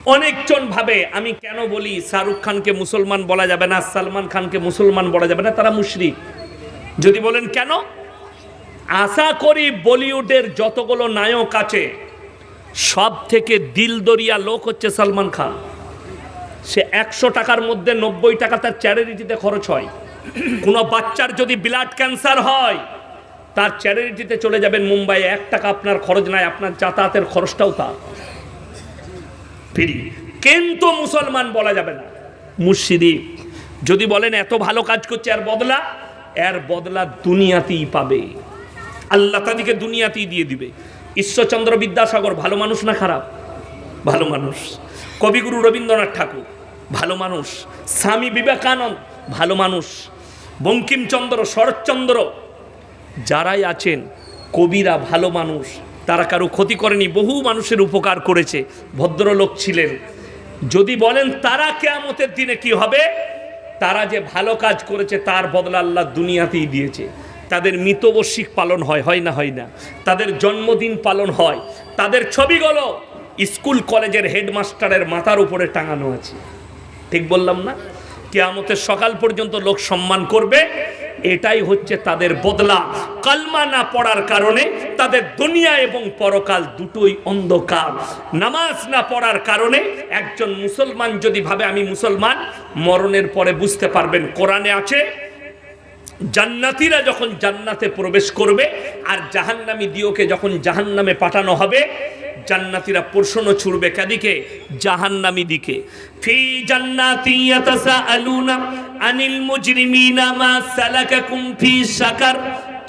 অনেকজন ভাবে আমি কেন বলি শাহরুখ খানকে মুসলমান বলা যাবে না, সালমান খানকে মুসলমান বলা যাবে না, তারা মুশরিক। যদি বলেন কেন, আশা করি বলিউডের যতগুলো নায়ক আছে সব থেকে দিলদরিয়া লোক হচ্ছে সালমান খান। সে 100 টাকার মধ্যে 90 টাকা তার চ্যারিটিতে খরচ হয়। কোনো বাচ্চার যদি ব্লাড ক্যান্সার হয় তার চ্যারিটিতে চলে যাবেন মুম্বাই, 1 টাকা আপনার খরচ নাই, আপনার যাতায়াতের খরচটাও তার ফ্রি। কিন্তু মুসলমান বলা যাবে না, মুশরিক। যদি বলেন এত ভালো কাজ করছে, এর বদলা দুনিয়াতেই পাবে, আল্লাহ তাদেরকে দুনিয়াতেই দিয়ে দিবে। ঈশ্বরচন্দ্র বিদ্যাসাগর ভালো মানুষ না খারাপ? ভালো মানুষ। কবিগুরু রবীন্দ্রনাথ ঠাকুর ভালো মানুষ, স্বামী বিবেকানন্দ ভালো মানুষ, বঙ্কিমচন্দ্র, শরৎচন্দ্র, যারাই আছেন কবিরা ভালো মানুষ, তারা কারো ক্ষতি করেনি, বহু মানুষের উপকার করেছে, ভদ্রলোক ছিলেন। যদি বলেন তারা কিয়ামতের দিনে কি হবে, তারা যে ভালো কাজ করেছে তার বদলা আল্লাহ দুনিয়াতেই দিয়েছে। তাদের মৃতবার্ষিক পালন হয় না হয় না, তাদের জন্মদিন পালন হয়, তাদের ছবিগুলো স্কুল কলেজের হেডমাস্টারের মাথার উপরে টাঙানো আছে। ঠিক বললাম না? কিয়ামতের সকাল পর্যন্ত লোক সম্মান করবে, এটাই হচ্ছে তাদের বদলা। কালমা না পড়ার কারণে তাদের দুনিয়া এবং পরকাল দুটোই অন্ধকার। নামাজ না পড়ার কারণে একজন মুসলমান যদি ভাবে আমি মুসলমান, মরণের পরে বুঝতে পারবেন কোরআনে আছে জান্নাতীরা যখন জান্নাতে প্রবেশ করবে আর জাহান্নামী দিওকে যখন জাহান্নামে পাঠানো হবে, জান্নাতীরা প্রশ্ন ছুড়বে কাদিকে? জাহান্নামী দিকে। ফি জান্নাতি ইয়াতাসাআলুনা আনিল মুজরিমিনা মা সালাকাকুম ফি সাকার,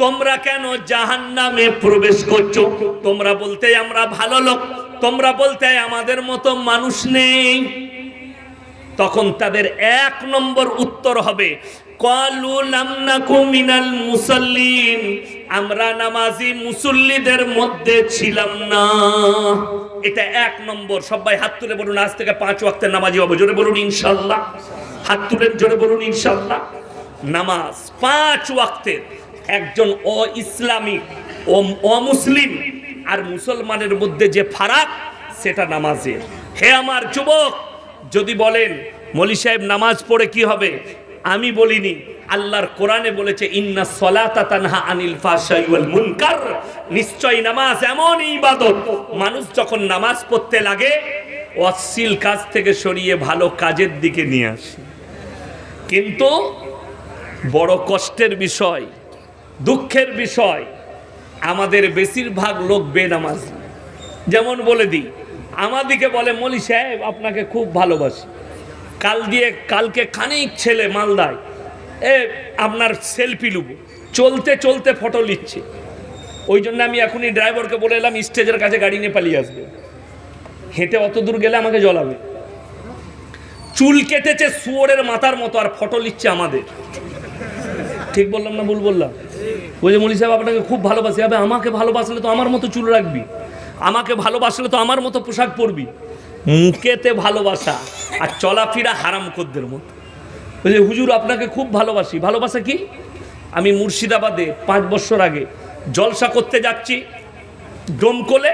তোমরা কেন জাহান্নামে প্রবেশ করছো? তোমরা বলতে আমরা ভালো লোক, তোমরা বলতে আমাদের মতো মানুষ নেই। তখন তাদের 1 নম্বর উত্তর হবে ক্বালু লাম নাকু মিনাল মুসাল্লিন, আমরা নামাজি মুসল্লিদের মধ্যে ছিলাম না। এটা 1 নম্বর। সবাই হাত তুলে বলুন আজ থেকে 5 ওয়াক্তের নামাজি হবো। জোরে বলুন ইনশাআল্লাহ। হাত তুলেন, জোরে বলুন ইনশাআল্লাহ। নামাজ 5 ওয়াক্তের। একজন ইসলামিক ও অমুসলিম আর মুসলমানের মধ্যে যে ফারাক, সেটা নামাজের। হে আমার যুবক, যদি বলেন মৌলী সাহেব নামাজ পড়ে কি হবে, আমি বলিনি, আল্লাহর কোরআনে বলেছে ইন্না সলাতা তানহা আনিল ফাহশাই ওয়াল মুনকার, নিশ্চয় নামাজ এমন ইবাদত, মানুষ যখন নামাজ পড়তে লাগে অশ্লীল কাজ থেকে সরিয়ে ভালো কাজের দিকে নিয়ে আসে। কিন্তু বড় কষ্টের বিষয়, দুঃখের বিষয়, আমাদের বেশিরভাগ লোক বেনামাজি। যেমন বলে দিই, আমাদিকে বলে মৌলী সাহেব আপনাকে খুব ভালোবাসি, কালকে খানিক ছেলে মালদায় আপনার সেলফি লুব, চলতে চলতে ফটো নিচ্ছে। ওই জন্য আমি এখনই ড্রাইভারকে বলে এলাম স্টেজের কাছে গাড়ি নিয়ে পালিয়ে আসবে, হেঁটে অত দূর গেলে আমাকে জ্বলাবে। চুল কেটেছে শুয়োরের মাথার মতো আর ফটো নিচ্ছে আমাদের। ঠিক বললাম না ভুল বললাম? বলছে মৌলী সাহেব আপনাকে খুব ভালোবাসি। হবে, আমাকে ভালোবাসলে তো আমার মতো চুল রাখবি, আমাকে ভালোবাসলে তো আমার মতো পোশাক পরবি। মুখেতে ভালোবাসা আর চলাফেরা হারামখোরদের মতো। বলছে হুজুর আপনাকে খুব ভালোবাসি। ভালোবাসা কি? আমি মুর্শিদাবাদে 5 বছর আগে জলসা করতে যাচ্ছি, ডোমকলে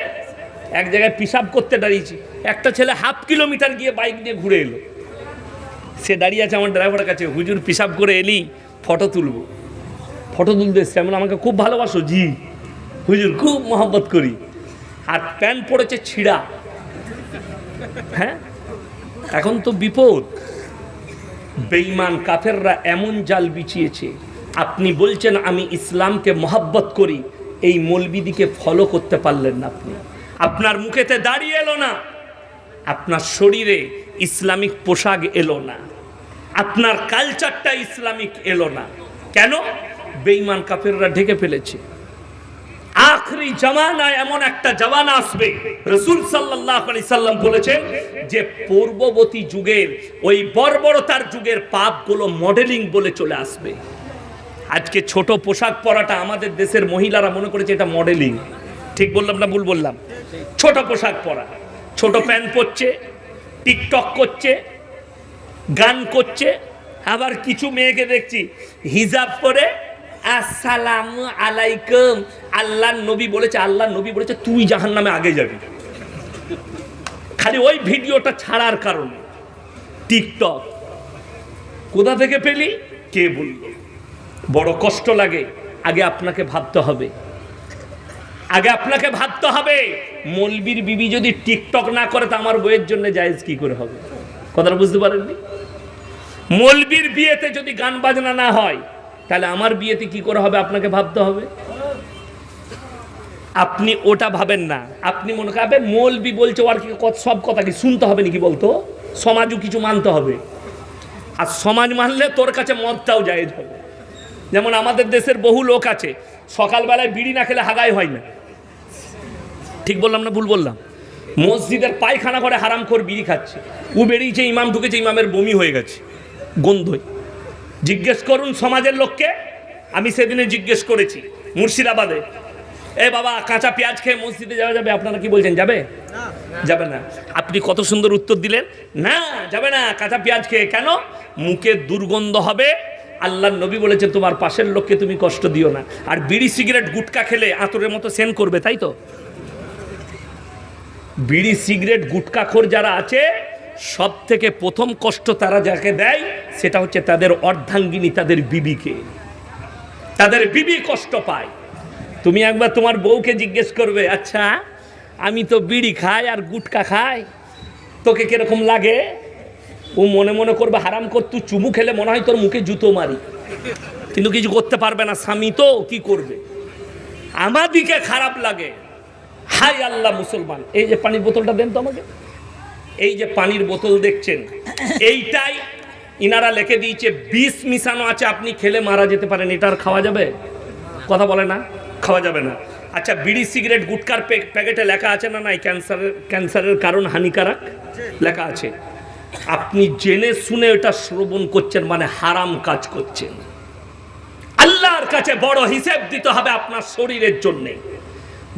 এক জায়গায় পিশাব করতে দাঁড়িয়েছি, একটা ছেলে 1/2 কিলোমিটার গিয়ে বাইক নিয়ে ঘুরে এলো। সে দাঁড়িয়ে আছে আমার ড্রাইভারের কাছে, হুজুর পিশাব করে এলি, ফটো তুলবো। ফটো তুলতে এসছে। আমি আমাকে খুব ভালোবাসো? জি হুজুর, খুব মহব্বত করি। আর প্যান্ট পড়েছে ছিঁড়া। হ্যাঁ, এখন তো বিপদ। বেঈমান কাফেররা এমন জাল বিছিয়েছে, আপনি বলছেন আমি ইসলামকে মহব্বত করি, এই মৌলবিদিকে ফলো করতে পারলেন না আপনি। আপনার মুখেতে দাড়ি এলো না, আপনার শরীরে ইসলামিক পোশাক এলো না, আপনার কালচারটা ইসলামিক এলো না। কেন? বেঈমান কাফেররা ঢেকে ফেলেছে। আখরি জামানায় এমন একটা জামানা আসবে, রাসূল সাল্লাল্লাহু আলাইহি সাল্লাম বলেছেন যে পূর্ববর্তী যুগের ওই বর্বরতার যুগের পাপগুলো মডেলিং বলে চলে আসবে। আজকে ছোট পোশাক পরাটা আমাদের দেশের মহিলারা মনে করেছে এটা মডেলিং। ঠিক বললাম না ভুল বললাম? ছোট পোশাক পরা, ছোট প্যান্ট পরছে, টিকটক করছে, গান করছে। আবার কিছু মেয়েকে দেখছি হিজাব পরে আসসালামু আলাইকুম, আল্লাহর নবী বলেছে তুই জাহান্নামে আগে যাবি। খালি ওই ভিডিওটা ছাড়ার কারণে। টিকটক কোথা থেকে পেলি, কে বলল? বড় কষ্ট লাগে। আগে আপনাকে ভাবতে হবে, মৌলবীর বিবি যদি টিকটক না করে তা আমার বইয়ের জন্য জায়েজ কি করে হবে? কথাটা বুঝতে পারেননি? মৌলবীর বিয়েতে যদি গান বাজনা না হয় তাহলে আমার বিয়েতে কি করে হবে আপনাকে ভাবতে হবে। আপনি ওটা ভাবেন না, আপনি মনে করেন মৌলবী বলছে আর কি সব কথা কি শুনতে হবে নাকি? বলতো সমাজও কিছু মানতে হবে, আর সমাজ মানলে তোর কাছে মদটাও জায়েজ হবে। যেমন আমাদের দেশের বহু লোক আছে সকালবেলায় বিড়ি না খেলে হাগাই হয় না। ঠিক বললাম না ভুল বললাম? মসজিদের পায়খানা করে হারাম করে বিড়ি খাচ্ছে। ও বেরিয়েছে, ইমাম ঢুকেছে, ইমামের বমি হয়ে গেছে গন্ধই। জিজ্ঞেস করুন সমাজের লোককে। আমি সেদিনে জিজ্ঞেস করেছি মুর্শিদাবাদে, এ বাবা কাঁচা পেঁয়াজ খেয়ে মসজিদে যাওয়া যাবে? আপনারা কি বলছেন যাবে? যাবে না। আপনি কত সুন্দর উত্তর দিলেন, না যাবে না কাঁচা পেঁয়াজ খেয়ে। কেন? মুখে দুর্গন্ধ হবে। আল্লাহর নবী বলেছেন তোমার পাশের লোককে তুমি কষ্ট দিও না। আর বিড়ি সিগারেট গুটকা খেলে আতরের মতো সেন করবে, তাই তো? বিড়ি সিগারেট গুটকাখোর যারা আছে সব থেকে প্রথম কষ্ট তারা যাকে দেয় সেটা হচ্ছে তাদের অর্ধাঙ্গিনী, তাদের বিবিকে। তাদের বিবি কষ্ট পায়। তুমি একবার তোমার বউকে জিজ্ঞেস করবে, আচ্ছা আমি তো বিড়ি খাই আর গুটকা খাই, তোকে কিরকম লাগে? ও মনে মনে করবে হারাম কর, তুই চুমু খেলে মনে হয় তোর মুখে জুতো মারি, কিন্তু কিছু করতে পারবে না, স্বামী তো কি করবে। আমাদিকে খারাপ লাগে। হাই আল্লাহ মুসলমান, এই যে পানির বোতলটা দেন তো আমাকে। এই যে পানির বোতল দেখছেন, এইটাই ইনারা লিখে দিয়েছে বিষ মিশানো আছে, আপনি খেলে মারা যেতে পারেন। এটা আর খাওয়া যাবে? কথা বলে না, খাওয়া যাবে না। আচ্ছা বিড়ি সিগারেট গুটকার প্যাকেটে লেখা আছে না নাই ক্যান্সারের কারণ হানিকারক লেখা আছে। আপনি জেনে শুনে এটা শ্রবণ করছেন মানে হারাম কাজ করছেন। আল্লাহর কাছে বড় হিসেব দিতে হবে আপনার শরীরের জন্যে।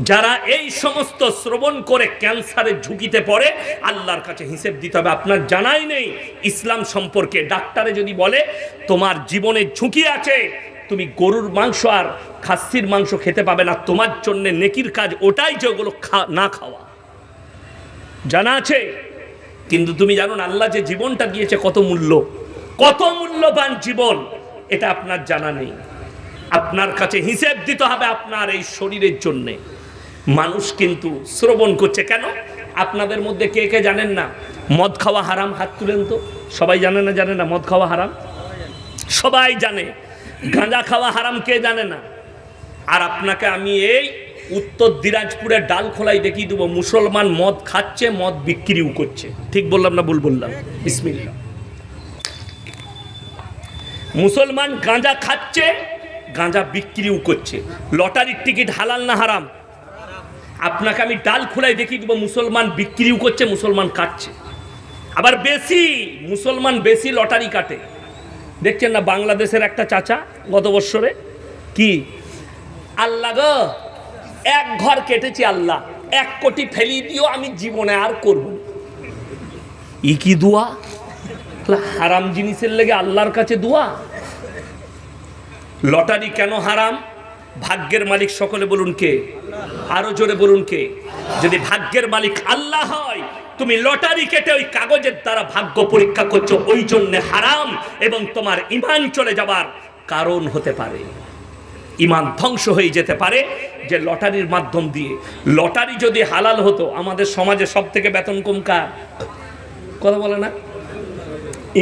যারা এই সমস্ত শ্রবণ করে ক্যান্সারের ঝুঁকিতে পড়ে আল্লাহর কাছে হিসেব দিতে হবে। আপনার জানাই নেই ইসলাম সম্পর্কে। ডাক্তারে যদি বলে তোমার জীবনের ঝুঁকি আছে, তুমি গরুর মাংস আর খাসির মাংস খেতে পাবে না, তোমার জন্য নেকির কাজ ওটাই যেগুলো না খাওয়া, জানা আছে। কিন্তু তুমি জানো না আল্লাহ যে জীবনটা দিয়েছে কত মূল্যবান জীবন, এটা আপনার জানা নেই। আপনার কাছে হিসেব দিতে হবে আপনার এই শরীরের জন্যে। মানুষ কিন্তু শ্রবণ করছে কেন? আপনাদের মধ্যে কে কে জানেন না মদ খাওয়া হারাম? হাত তুলেন তো। সবাই জানে না? জানে না মদ খাওয়া হারাম? সবাই জানে। গাঁজা খাওয়া হারাম কে জানে না? আর আপনাকে আমি এই উত্তর দিনাজপুরের ডালখোলায় দেখিয়ে দেবো মুসলমান মদ খাচ্ছে, মদ বিক্রিও করছে। ঠিক বললাম না ভুল বললাম? বিসমিল্লাহ। মুসলমান গাঁজা খাচ্ছে, গাঁজা বিক্রিও করছে। লটারির টিকিট হালাল না হারাম? আপনাকে আমি ডালখোলায় দেখিয়ে দেবো মুসলমান বিক্রিও করছে, মুসলমান কাটছে। আবার মুসলমান বেশি লটারি কাটে। দেখছেন না বাংলাদেশের একটা চাচা গত বছরে কি, আল্লাহ গো এক ঘর কেটেছি, আল্লাহ 1 কোটি ফেলিয়ে দিও, আমি জীবনে আর করব না। ই কি দোয়া? হারাম জিনিসের লেগে আল্লাহর কাছে দোয়া। লটারি কেন হারাম? ভাগ্যের মালিক সকলে বলুন কে? আরো জোরে বলুন কে? যদি ভাগ্যের মালিক আল্লাহ হয়, তুমি লটারি কেটে ওই কাগজের দ্বারা ভাগ্য পরীক্ষা করছো, ওই জন্য হারাম এবং তোমার ঈমান চলে যাবার কারণ হতে পারে। ঈমান ধ্বংস হয়ে যেতে পারে যে লটারির মাধ্যম দিয়ে। লটারি যদি হালাল হতো, আমাদের সমাজে সব থেকে বেতন কম কার? কথা বলে না?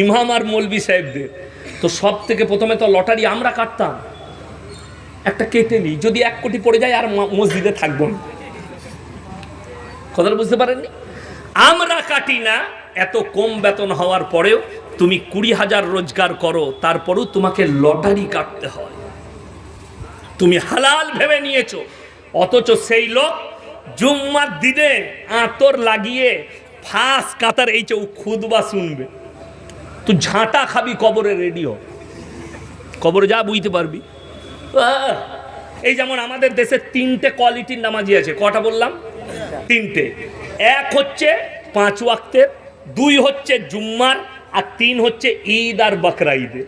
ইমাম আর মৌলবি সাহেবদের। তো সব থেকে প্রথমে তো লটারি আমরা কাটতাম, একটা কেটে নিই, যদি 1 কোটি পড়ে যায় আর মসজিদে থাকবো না। কথাটা বুঝতে পারেননি? আমরা কাটি না। এত কম বেতন হওয়ার পরেও তুমি 20,000 রোজগার করো, তারপরেও তোমাকে লটারি কাটতে হয়। তুমি হালাল ভেবে নিয়েছো, অথচ সেই লোক জুম্মার দিনে আতর লাগিয়ে ফাঁস কাতার এই খুতবা শুনবে। তুই ঝাঁটা খাবি কবরে, রেডিও কবরে যা বুঝতে পারবি। এই যেমন আমাদের দেশে 3টে কোয়ালিটির নামাজি আছে। কটা বললাম? 3টে। 1 হচ্ছে 5 ওয়াক্তের, 2 হচ্ছে জুম্মার, আর 3 হচ্ছে ঈদ আর বকরা ঈদে।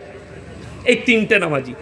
এই 3টে নামাজি।